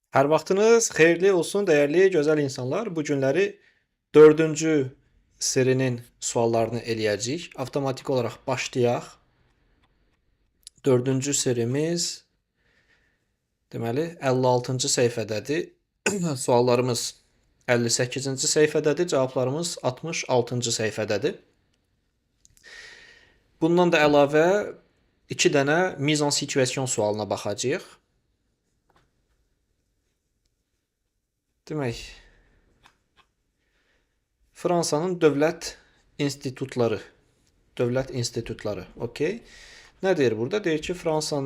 Hər vaxtınız xeyirli olsun, dəyərli, gözəl insanlar. Bu günləri dördüncü serinin suallarını eləyəcəyik. Avtomatik olaraq başlayaq. Dördüncü serimiz, deməli, 56-cı səhifədədir. Suallarımız 58-ci səhifədədir, cavablarımız 66-cı səhifədədir. Bundan da əlavə 2 dənə mise en situation sualına baxacağıq. Demək, Fransanın dövlət institutları. Dövlət institutları. Okey. Nə deyir burada? Deyir ki, Fransa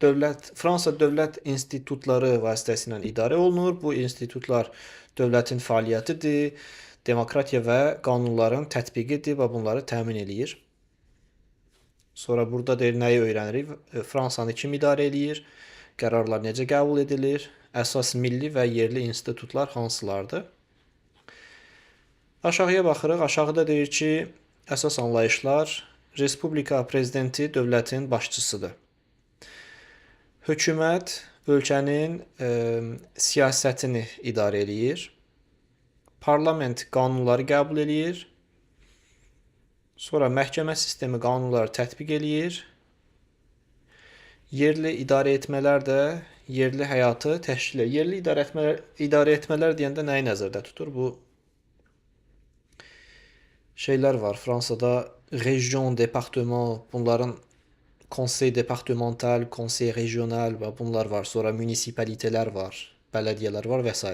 dövlət institutları vasitəsilə idarə olunur. Bu institutlar dövlətin fəaliyyətidir, demokratiya və qanunların tətbiqidir və bunları təmin eləyir. Sonra burada deyir, nəyi öyrənirik? Fransanı kim idarə eləyir? Qərarlar necə qəbul edilir? Əsas milli və yerli institutlar hansılardır? Aşağıya baxırıq. Aşağıda deyir ki, əsas anlayışlar Respublika prezidenti dövlətin başçısıdır. Hökumət ölkənin siyasətini idarə eləyir. Parlament qanunları qəbul eləyir. Sonra məhkəmə sistemi qanunları tətbiq eləyir. Yerli idarə etmələr də yerli həyatı təşkil edir. Yerli idarə etmələr deyəndə nəyi nəzərdə tutur? Bu şeylər var. Fransada region, departement, bunların konsey departemental, konsey regional və bunlar var. Sonra munisipalitelər var, bələdiyyələr var və s.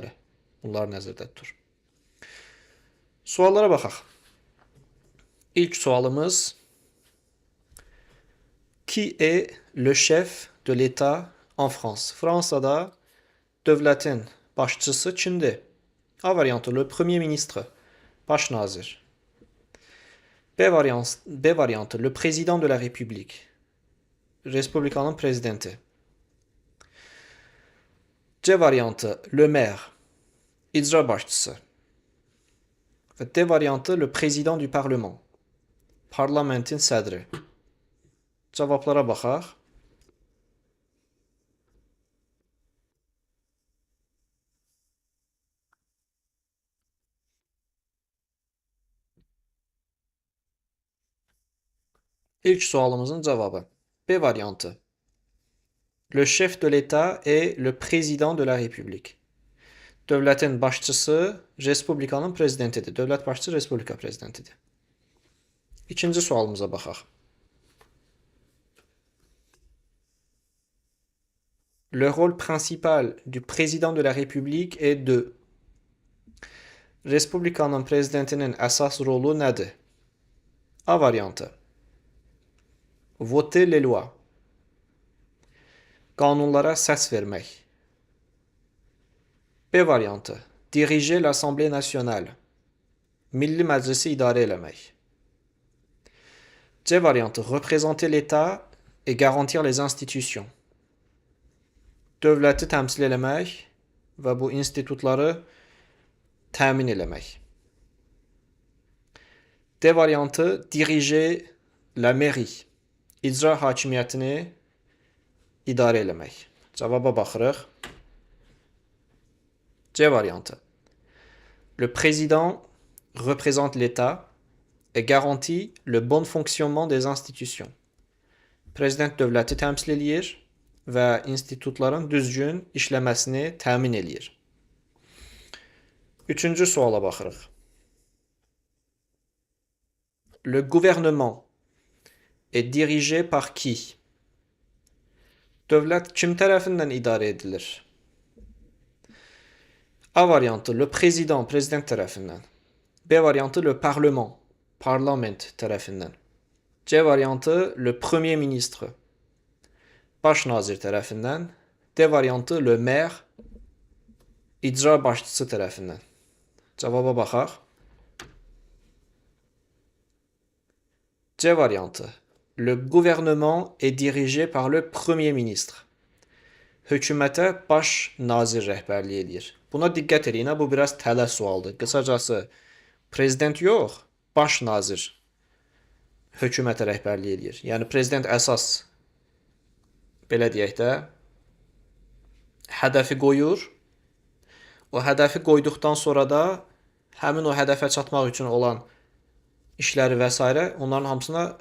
Bunlar nəzərdə tutur. Suallara baxaq. İlk sualımız: Qui est le chef de l'État en France? Fransada dövlətin başçısı kimdir? A variantı, le premier ministre, baş nazir. B variantı, le président de la République, Respublikanın prezidenti. C variantı, le maire, icra başçısı. Və D variantı, le président du parlement, parlamentin sədri. Cavablara baxaq. İlk sualımızın cavabı B variantı. Le chef de l'État est le président de la République. Dövlətin başçısı Respublikanın prezidentidir. Dövlət başçısı Respublika prezidentidir. İkinci sualımıza baxaq. Le rôle principal du président de la République est de. Respublikanın prezidentinin əsas rolu nədir? A variantı. Voter les lois. Qanunlara səs vermək. B variantı. Diriger l'Assemblée nationale. Milli Məclisi idarə eləmək. C variantı. Représenter l'État et garantir les institutions. Dövləti təmsil eləmək və bu institutları təmin eləmək. D variantı. Diriger la mairie. İcra hakimiyyətini idarə eləmək. Cavaba baxırıq. C variantı. Le président représente l'État et garantit le bon fonctionnement des institutions. Prezident dövləti təmsil eləyir və institutların düzgün işləməsini təmin eləyir. Üçüncü suala baxırıq. Le gouvernement est dirigé par qui? Dövlət kim tərəfindən idarə edilir? A variantı, le président, prezident tərəfindən. B variantı, le parlement, parlament tərəfindən. C variantı, le premier ministre, baş nazir tərəfindən. D variantı, le maire, icra başçısı tərəfindən. Cavaba baxaq. C variantı. Le gouvernement est dirigé par le premier ministre. Hökumətə baş nazir rəhbərlik edir. Buna diqqət edin, bu biraz tələ sualdır. Qısacası, prezident yox, baş nazir hökumətə rəhbərlik edir. Yəni, prezident əsas, belə deyək də, hədəfi qoyur O hədəfi qoyduqdan sonra da həmin o hədəfə çatmaq üçün olan işləri və s. onların hamısına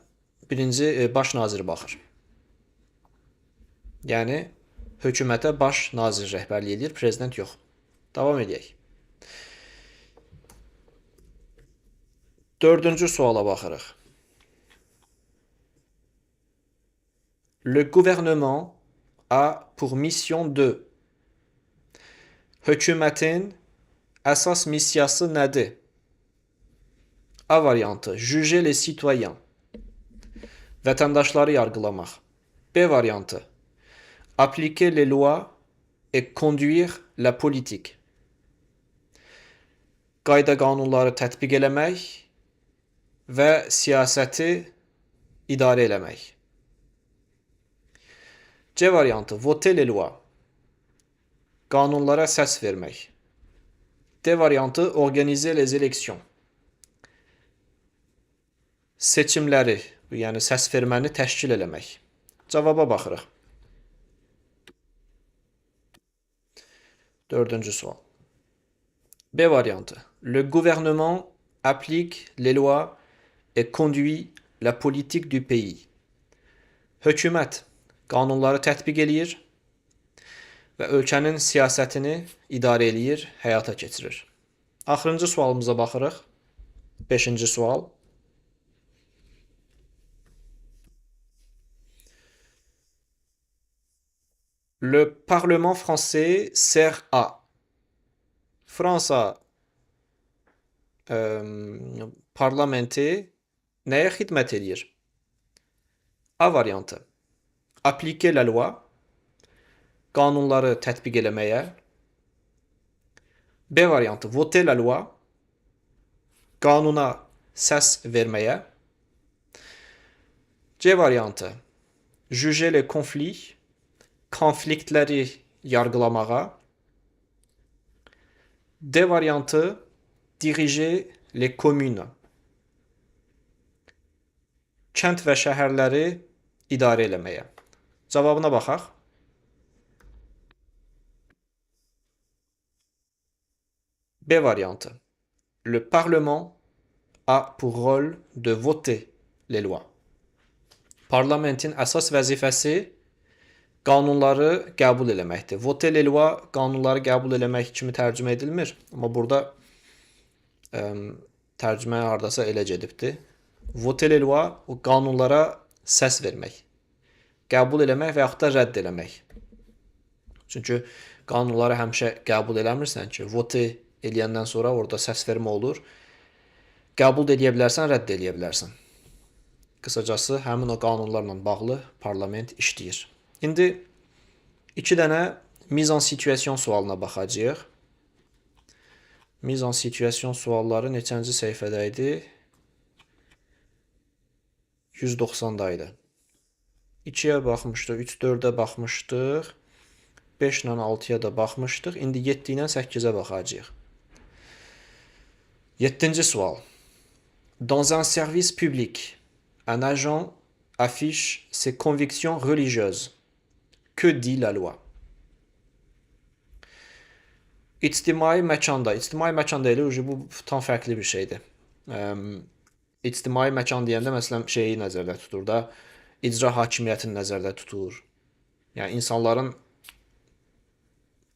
birinci baş nazir baxır. Yəni hökumətə baş nazir rəhbərlik edir, prezident yox. Davam edək. Dördüncü suala baxırıq. Le gouvernement a pour mission de. Hökumətin əsas missiyası nədir? A variantı, juger les citoyens. Vətəndaşları yargılamaq. B variantı, appliquer les lois et conduire la politique. Qayda qanunları tətbiq eləmək və siyasəti idarə eləmək. C variantı, voter les lois. Qanunlara səs vermək. D variantı, organiser les élections. Seçimləri, yəni səs verməni təşkil eləmək. Cavaba baxırıq. Dördüncü sual. B variantı. Le gouvernement applique les lois et conduit la politique du pays. Hökumət qanunları tətbiq eləyir və ölkənin siyasətini idarə eləyir, həyata keçirir. Axırıncı sualımıza baxırıq. 5-ci sual. Le Parlement français sert à. Fransa parlamenti nəyə xidmət edir? A variantı. Appliquer la loi. Qanunları tətbiq eləməyə. B variantı. Voter la loi. Qanuna səs verməyə. C variantı. Juger les conflits. Konfliktləri yargılamağa. D variantı, diriger les communes. Kənd və şəhərləri idarə eləməyə. Cavabına baxaq. B variantı. Le Parlement a pour rôle de voter les lois. Parlamentin əsas vəzifəsi qanunları qəbul eləməkdir. Voter les lois qanunları qəbul eləmək kimi tərcümə edilmir. Amma burada tərcümə hardasa elə gedibdir. Voter les lois o qanunlara səs vermək. Qəbul eləmək və yaxud da rədd eləmək. Çünki qanunları həmişə qəbul eləmirsən ki, voter eləyəndən sonra orada səs vermə olur. Qəbul edə bilərsən, rədd edə bilərsən. Qısacası həmin o qanunlarla bağlı parlament işləyir. İndi 2 dənə mise en situation sualına baxacağıq. Mise en situation sualları neçənci səhifədə idi? 190-da idi. 2-yə baxmışdıq, 3-4-ə baxmışdıq, 5 ilə 6-ya da baxmışdıq. İndi 7 ilə 8-ə baxacağıq. 7-ci sual. Dans un service public, un agent affiche ses convictions religieuses. Que dit la loi? İctimai məkanda elə bu tam fərqli bir şeydir. İctimai məkan deyəndə məsələn şeyi nəzərdə tutur da, icra hakimiyyətini nəzərdə tutur. Yəni insanların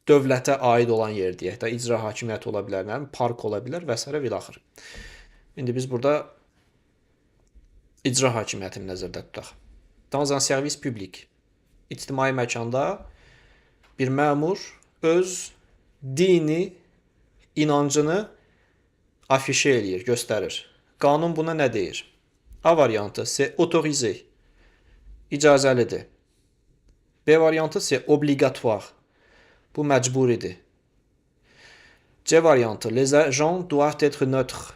dövlətə aid olan yer deyək də, icra hakimiyyəti ola bilər, park ola bilər və s. və axır. İndi biz burada icra hakimiyyətini nəzərdə tutaq. Dans un service public. İctimai məkanda bir məmur öz dini, inancını afişe eləyir, göstərir. Qanun buna nə deyir? A variantı, c'est autorisé, icazəlidir. B variantı, c'est obligatoire, bu məcburidir. C variantı, les agents doivent être neutres,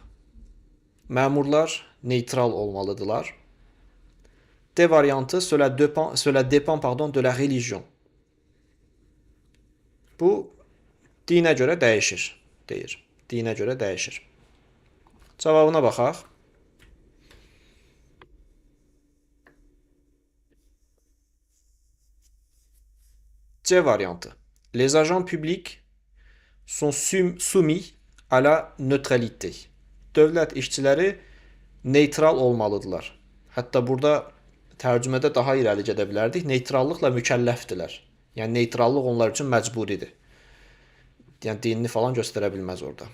məmurlar neytral olmalıdırlar. D variantı, cela dépend de la religion. Bu dinə görə dəyişir, deyir. Dinə görə dəyişir. Cavabına baxaq. C variantı. Les agents publics sont soumis à la neutralité. Dövlət işçiləri neytral olmalıdırlar. Hətta burada tərcümədə daha irəli gedə bilərdik. Neytrallıqla mükəlləfdirlər. Yəni neytrallıq onlar üçün məcburidir. Yəni dinini falan göstərə bilməz orada.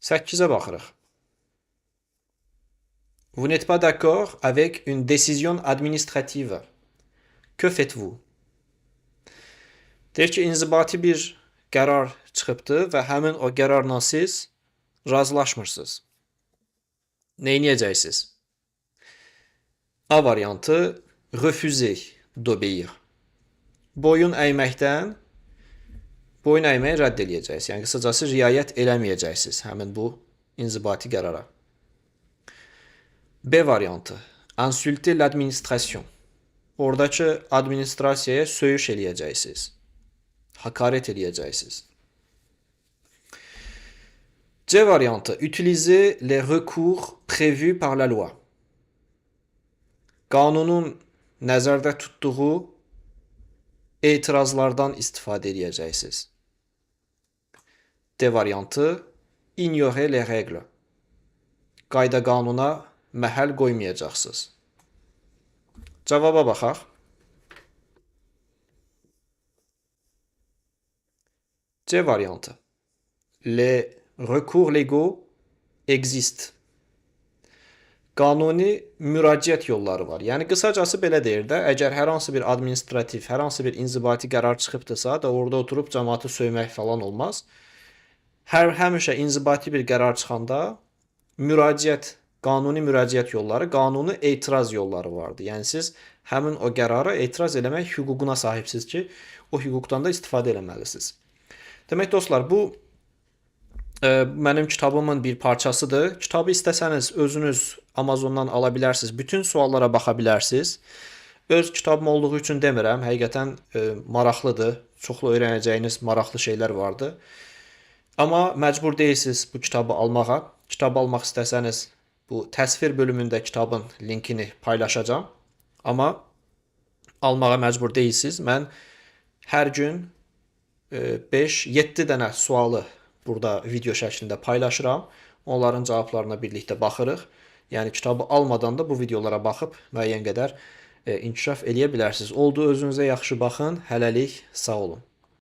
8-ə baxırıq. Vous n'êtes pas d'accord avec une décision administrative. Que faites-vous? Deyir ki, inzibati bir qərar çıxıbdır və həmin o qərarla siz razılaşmırsınız. Nə edəcəksiniz? A variantı refuser d'obéir. Boyun əyməkdən boyun əyməyi rədd eləyəcəksiniz. Yəni qısacası riayət eləməyəcəksiniz həmin bu inzibati qərara. B variantı insulter l'administration. Oradakı administrasiyaya söyüş eləyəcəksiniz. Hakaret eləyəcəksiniz. C variantı utiliser les recours prévus par la loi. Qanunun nəzərdə tutduğu etirazlardan istifadə edəcəksiniz. D variantı ignorer les règles. Qayda qanuna məhəl qoymayacaqsınız. Cavaba baxaq. C variantı. Les recours légaux existent. Qanuni müraciət yolları var. Yəni qısacası belə deyir də, əgər hər hansı bir administrativ, hər hansı bir inzibati qərar çıxıbdırsa da orada oturub cəmaatı söymək falan olmaz. Həmişə inzibati bir qərar çıxanda qanuni müraciət yolları, qanuni etiraz yolları vardır. Yəni siz həmin o qərara etiraz eləmək hüququna sahibsiniz ki, o hüquqdan da istifadə eləməlisiniz. Demək dostlar, bu mənim kitabımın bir parçasıdır. Kitabı istəsəniz özünüz Amazondan ala bilərsiniz. Bütün suallara baxa bilərsiniz. Öz kitabım olduğu üçün demirəm. Həqiqətən maraqlıdır. Çoxlu öyrənəcəyiniz maraqlı şeylər vardır. Amma məcbur deyilsiniz bu kitabı almağa. Kitabı almaq istəsəniz bu təsvir bölümündə kitabın linkini paylaşacağam. Amma almağa məcbur deyilsiniz. Mən hər gün 5-7 dənə sualı burada video şəklində paylaşıram. Onların cavablarına birlikdə baxırıq. Yəni kitabı almadan da bu videolara baxıb müəyyən qədər inkişaf eləyə bilərsiniz. Oldu, özünüzə yaxşı baxın. Hələlik sağ olun.